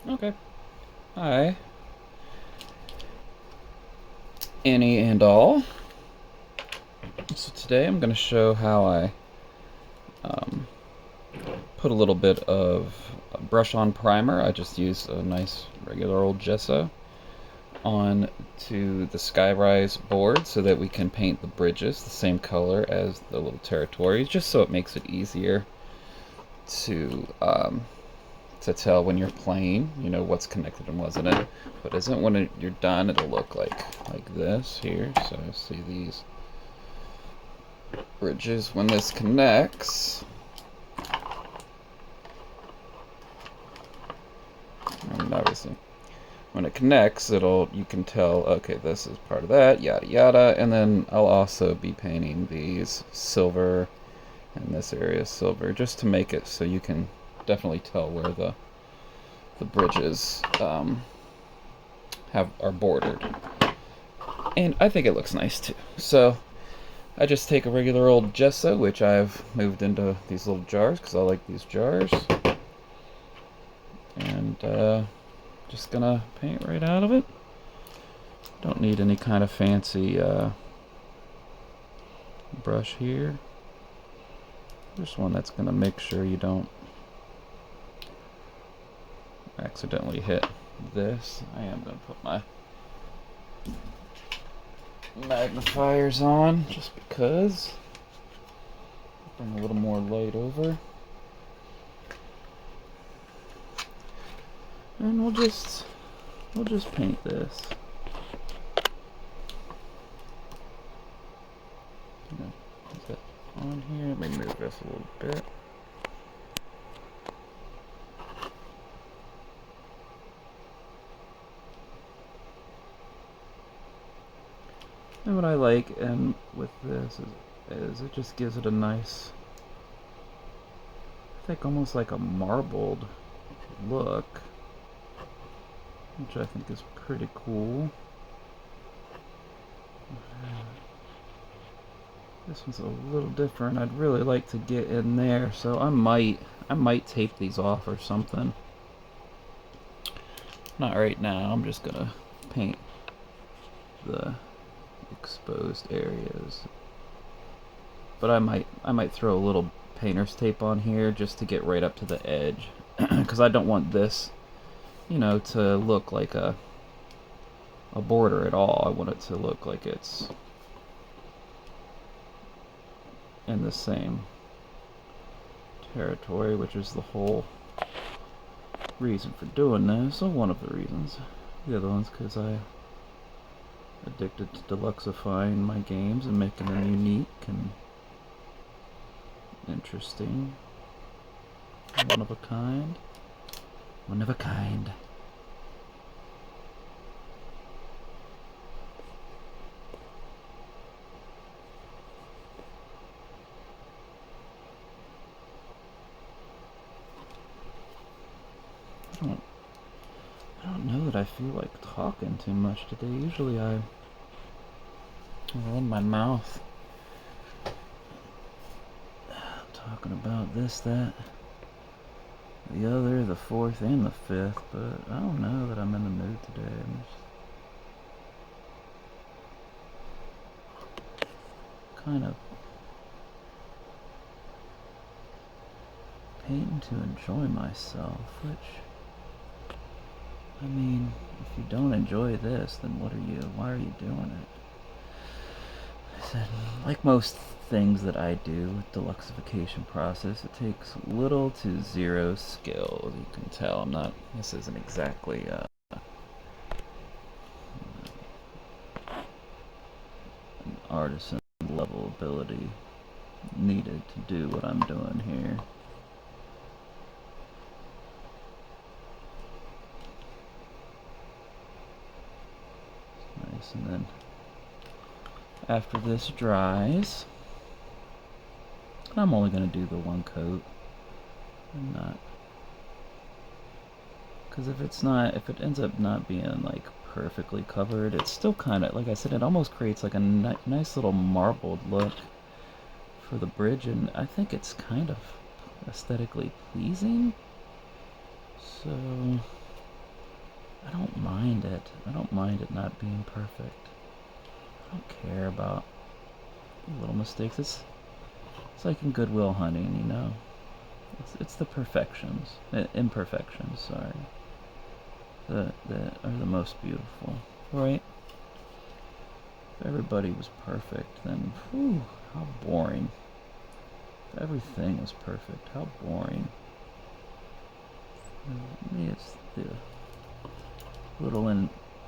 Okay. Hi, any and all. So today I'm going to show how I um, put a little bit of brush-on primer. I just used a nice regular old gesso on to the SKYRISE board so that we can paint the bridges the same color as the little territories, just so it makes it easier to to tell when you're playing, you know, what's connected and wasn't it. But isn't when you're done, it'll look like this here. So see these bridges when this connects. And obviously, when it connects, you can tell, okay, this is part of that, yada yada. And then I'll also be painting these silver and this area silver, just to make it so you can definitely tell where the bridges are bordered. And I think it looks nice too. So I just take a regular old gesso, which I've moved into these little jars because I like these jars, and just gonna paint right out of it. Don't need any kind of fancy brush here. Just one that's gonna make sure you don't accidentally hit this. I am gonna put my magnifiers on just because. Bring a little more light over. And we'll just paint this. Is that on here? Let me move this a little bit. And what I like and with this is it just gives it a nice, I think almost like a marbled look, which I think is pretty cool. This one's a little different. I'd really like to get in there, so I might tape these off or something. Not right now. I'm just gonna paint the exposed areas. But I might throw a little painter's tape on here just to get right up to the edge, because I don't want this, you know, to look like a border at all. I want it to look like it's in the same territory, which is the whole reason for doing this. So one of the reasons. The other one's because I'm addicted to deluxifying my games and making them unique and interesting. One of a kind. One of a kind. I don't know that I feel like talking too much today. Usually I run my mouth talking about this, that, the other, the fourth, and the fifth, but I don't know that I'm in the mood today. I'm just kind of painting to enjoy myself, which, I mean, if you don't enjoy this, then why are you doing it? I said, like most things that I do with the deluxification process, it takes little to zero skill. You can tell this isn't exactly an artisan level ability needed to do what I'm doing here. Nice, and then after this dries, I'm only going to do the one coat and not, because if it ends up not being like perfectly covered, it's still kind of, like I said, it almost creates like a nice little marbled look for the bridge, and I think it's kind of aesthetically pleasing. So I don't mind it. I don't mind it not being perfect. I don't care about little mistakes. It's like in Goodwill Hunting, you know. It's the imperfections. Sorry, that are the most beautiful, right? If everybody was perfect, then whew, how boring. If everything was perfect, how boring. For me, it's the little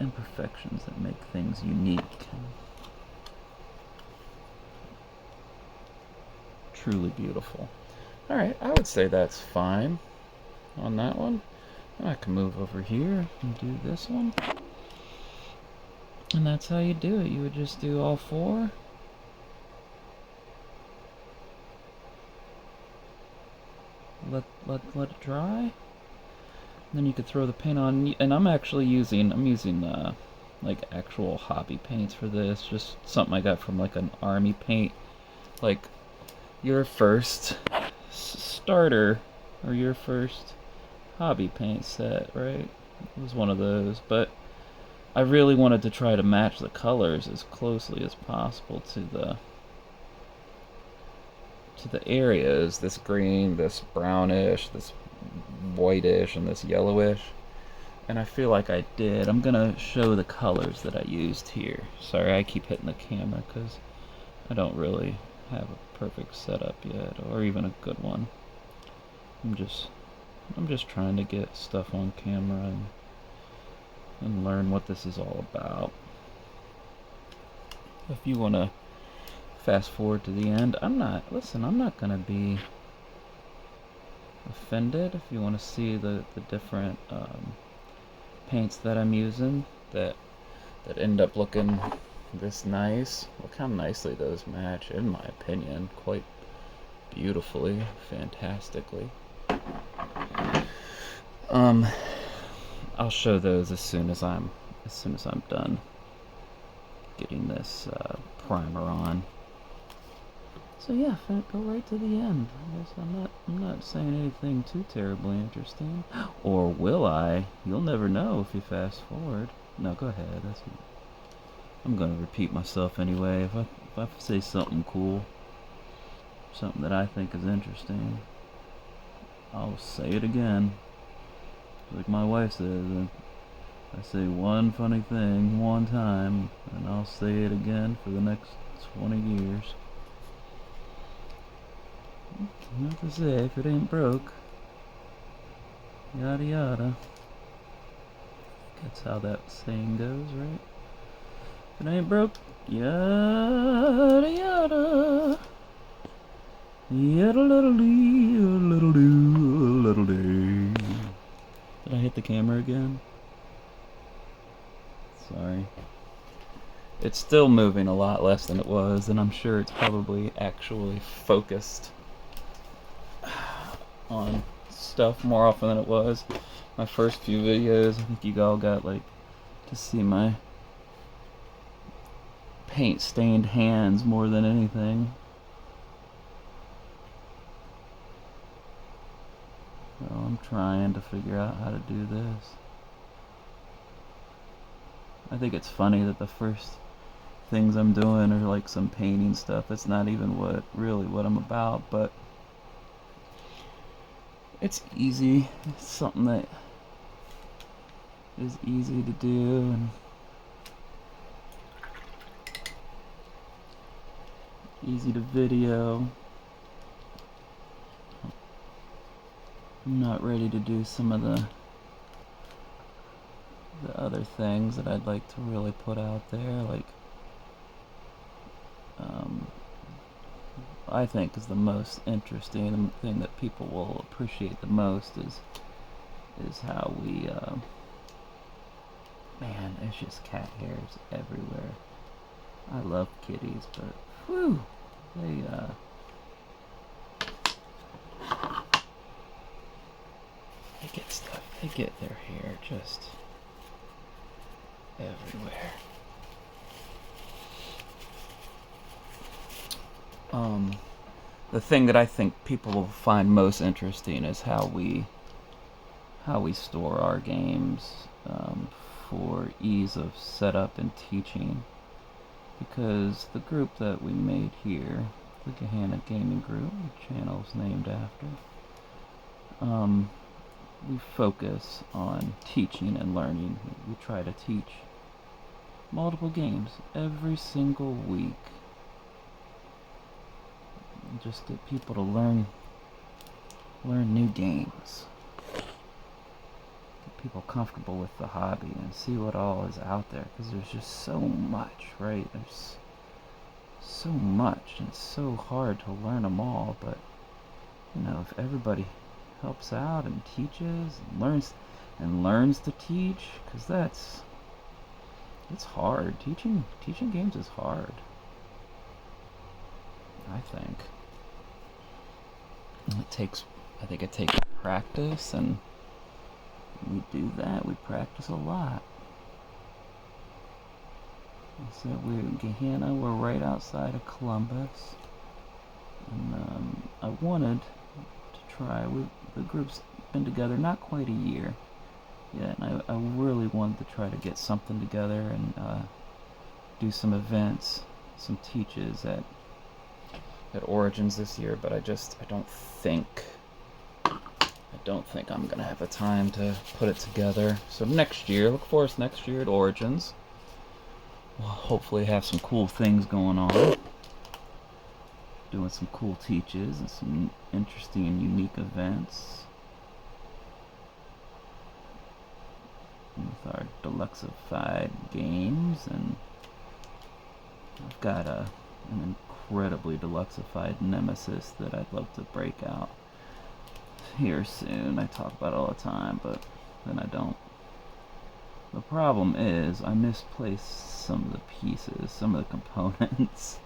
imperfections that make things unique and truly beautiful. Alright, I would say that's fine on that one. And I can move over here and do this one. And that's how you do it. You would just do all four. Let it dry. And then you could throw the paint on. And I'm using like actual hobby paints for this. Just something I got from like an army paint. Like your first starter or your first hobby paint set, right? It was one of those, but I really wanted to try to match the colors as closely as possible to the areas. This green, this brownish, this whitish, and this yellowish. And I feel like I did. I'm gonna show the colors that I used here. Sorry, I keep hitting the camera because I don't really have a perfect setup yet, or even a good one. I'm just trying to get stuff on camera and learn what this is all about. If you want to fast forward to the end, I'm not gonna be offended if you want to see the different paints that I'm using that end up looking this nice. Look how nicely those match, in my opinion, quite beautifully, fantastically. I'll show those as soon as I'm done getting this primer on. So yeah, go right to the end. I guess I'm not saying anything too terribly interesting, or will I? You'll never know if you fast forward. No, go ahead. I'm gonna repeat myself anyway. If I say something cool, something that I think is interesting, I'll say it again. Like my wife says, I say one funny thing one time, and I'll say it again for the next 20 years. Not to say if it ain't broke, yada yada. That's how that saying goes, right? If it ain't broke, yada yada. Yada little dee, little do, little day. Did I hit the camera again? Sorry. It's still moving a lot less than it was, and I'm sure it's probably actually focused on stuff more often than it was. My first few videos, I think you all got like to see my paint stained hands more than anything. So I'm trying to figure out how to do this. I think it's funny that the first things I'm doing are like some painting stuff. It's not even really what I'm about, but it's easy. It's something that is easy to do, and easy to video. I'm not ready to do some of the other things that I'd like to really put out there, like I think is the most interesting, the thing that people will appreciate the most is how we man, there's just cat hairs everywhere. I love kitties, but whew, they get stuff. They get their hair just everywhere. The thing that I think people will find most interesting is how we how we store our games for ease of setup and teaching, because the group that we made here, the Gehenna Gaming Group, the channel's named after, we focus on teaching and learning. We try to teach multiple games every single week. Just get people to learn new games. Get people comfortable with the hobby and see what all is out there, because there's just so much, right? There's so much, and it's so hard to learn them all. But you know, if everybody helps out and teaches and learns to teach, because it's hard. Teaching games is hard, I think. I think it takes practice, and we do that. We practice a lot. So we're in Gehenna. We're right outside of Columbus, and I wanted to try. The group's been together not quite a year yet, and I really wanted to try to get something together and do some events, some teaches at Origins this year. But I don't think I'm gonna have the time to put it together. So next year, look for us next year at Origins. We'll hopefully have some cool things going on, doing some cool teaches and some interesting and unique events with our deluxeified games. And I've got an incredibly deluxeified Nemesis that I'd love to break out here soon. I talk about it all the time, but then I don't. The problem is I misplaced some of the pieces, some of the components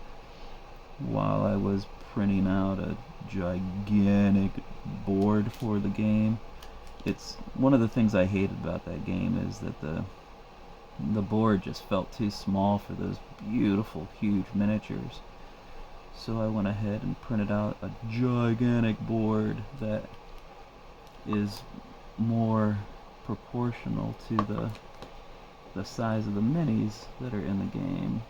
while I was printing out a gigantic board for the game. It's one of the things I hated about that game is that the board just felt too small for those beautiful, huge miniatures. So I went ahead and printed out a gigantic board that is more proportional to the size of the minis that are in the game.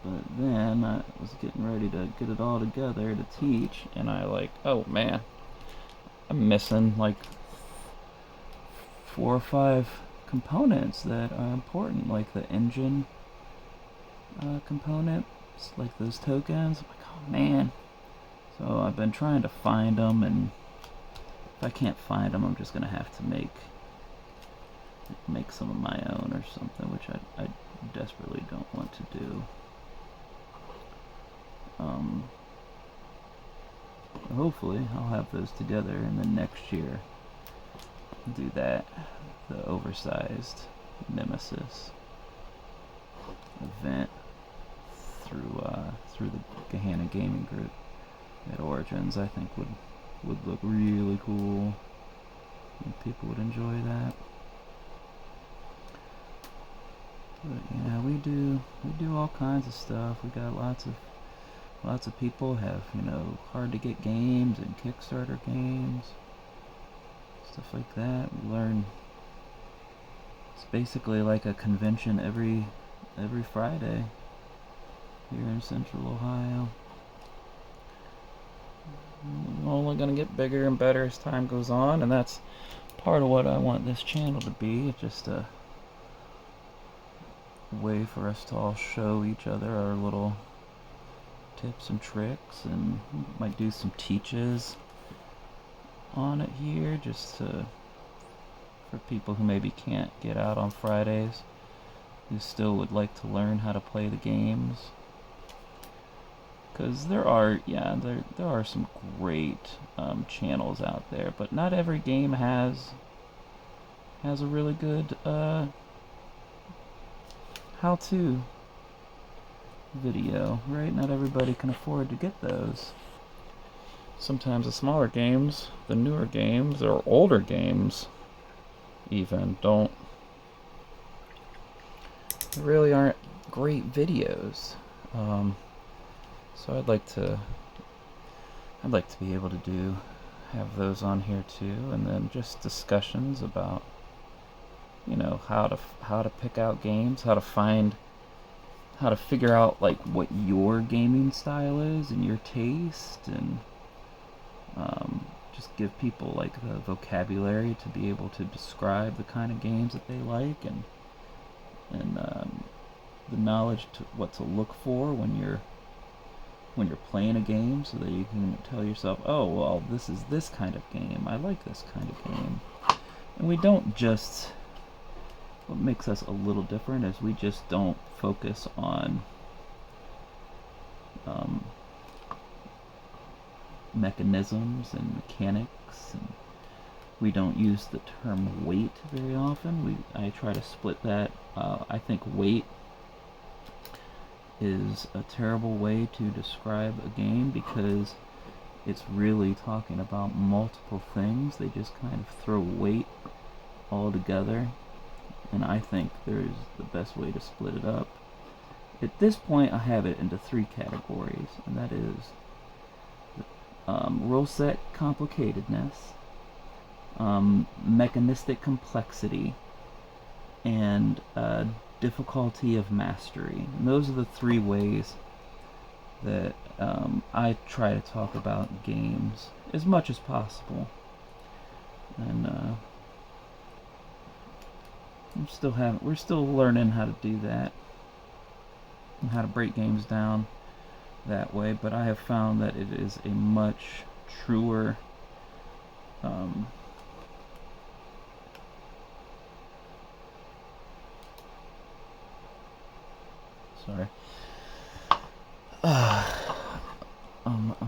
But then I was getting ready to get it all together to teach, and oh man, I'm missing like 4 or 5 components that are important, like the engine components, like those tokens. I'm like, oh man. So I've been trying to find them, and if I can't find them, I'm just gonna have to make some of my own or something, which I desperately don't want to do. Hopefully I'll have those together, and then next year do that, the oversized Nemesis event through the Gehenna Gaming Group at Origins. I think would look really cool, and people would enjoy that. But yeah, we do all kinds of stuff. We got lots of people have, hard to get games and Kickstarter games, stuff like that. We learn. It's basically like a convention every Friday here in Central Ohio. We're only going to get bigger and better as time goes on, and that's part of what I want this channel to be. It's just a way for us to all show each other our little tips and tricks, and we might do some teaches on it here, just for people who maybe can't get out on Fridays, who still would like to learn how to play the games. Because there are some great channels out there, but not every game has a really good how-to video, right? Not everybody can afford to get those. Sometimes the smaller games, the newer games, or older games even, really aren't great videos. So I'd like to be able to have those on here too, and then just discussions about, you know, how to pick out games, how to figure out like what your gaming style is and your taste, and just give people like the vocabulary to be able to describe the kind of games that they like, and the knowledge to what to look for when you're playing a game, so that you can tell yourself, oh well, this is this kind of game, I like this kind of game. And we don't just, what makes us a little different is we just don't focus on mechanisms and mechanics, and we don't use the term weight very often. I try to split that. I think weight is a terrible way to describe a game, because it's really talking about multiple things. They just kind of throw weight all together, and I think there's the best way to split it up. At this point, I have it into 3 categories, and that is rule set complicatedness, mechanistic complexity, and difficulty of mastery. And those are the 3 ways that I try to talk about games as much as possible. And we're still learning how to do that, and how to break games down that way, but I have found that it is a much truer a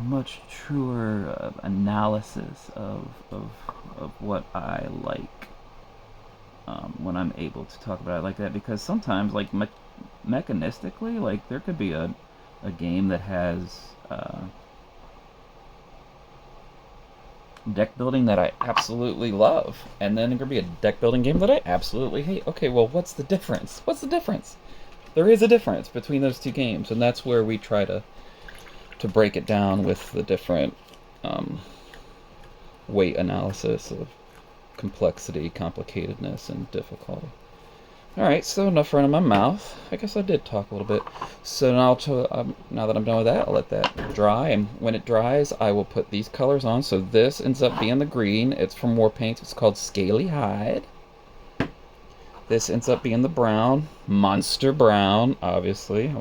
much truer analysis of what I like when I'm able to talk about it like that, because sometimes, like, mechanistically, like, there could be a game that has deck building that I absolutely love, and then there could be a deck building game that I absolutely hate. Okay, well, what's the difference? What's the difference? There is a difference between those 2 games, and that's where we try to break it down with the different weight analysis of complexity, complicatedness, and difficulty. Alright, so enough running my mouth. I guess I did talk a little bit. So now that I'm done with that, I'll let that dry, and when it dries, I will put these colors on. So this ends up being the green. It's from War Paints. It's called Scaly Hide. This ends up being the brown, Monster Brown, obviously.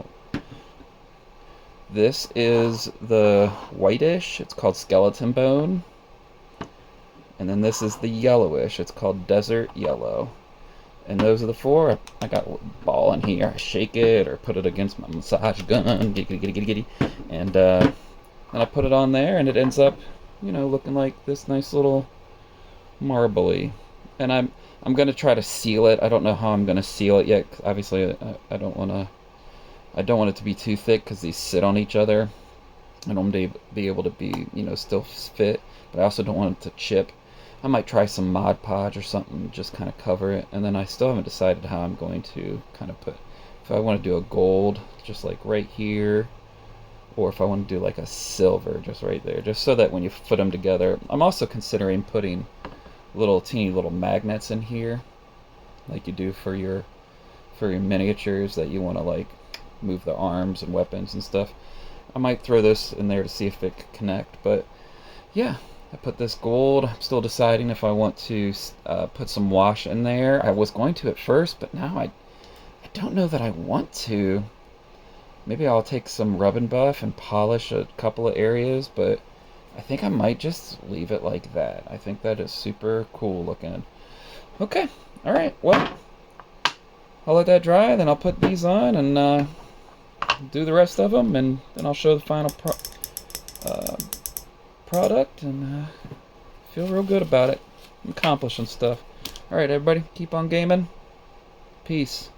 This is the whitish. It's called Skeleton Bone. And then this is the yellowish. It's called Desert Yellow. And those are the 4. I got a ball in here. I shake it or put it against my massage gun. Giddy. And then I put it on there, and it ends up, you know, looking like this nice little marbly. And I'm going to try to seal it. I don't know how I'm going to seal it yet. Obviously, I don't want it to be too thick, because these sit on each other. I don't want to be able to be, you know, still fit. But I also don't want it to chip. I might try some Mod Podge or something, just kind of cover it. And then I still haven't decided how I'm going to kind of put, if I want to do a gold, just like right here, or if I want to do like a silver, just right there, just so that when you put them together. I'm also considering putting teeny little magnets in here, like you do for your miniatures that you want to like move the arms and weapons and stuff. I might throw this in there to see if it can connect. But yeah, I put this gold. I'm still deciding if I want to put some wash in there. I was going to at first, but now I don't know that I want to. Maybe I'll take some rub and buff and polish a couple of areas, but I think I might just leave it like that. I think that is super cool looking. Okay, alright, well, I'll let that dry, then I'll put these on and do the rest of them, and then I'll show the final product, and feel real good about it. I'm accomplishing stuff. Alright, everybody, keep on gaming. Peace.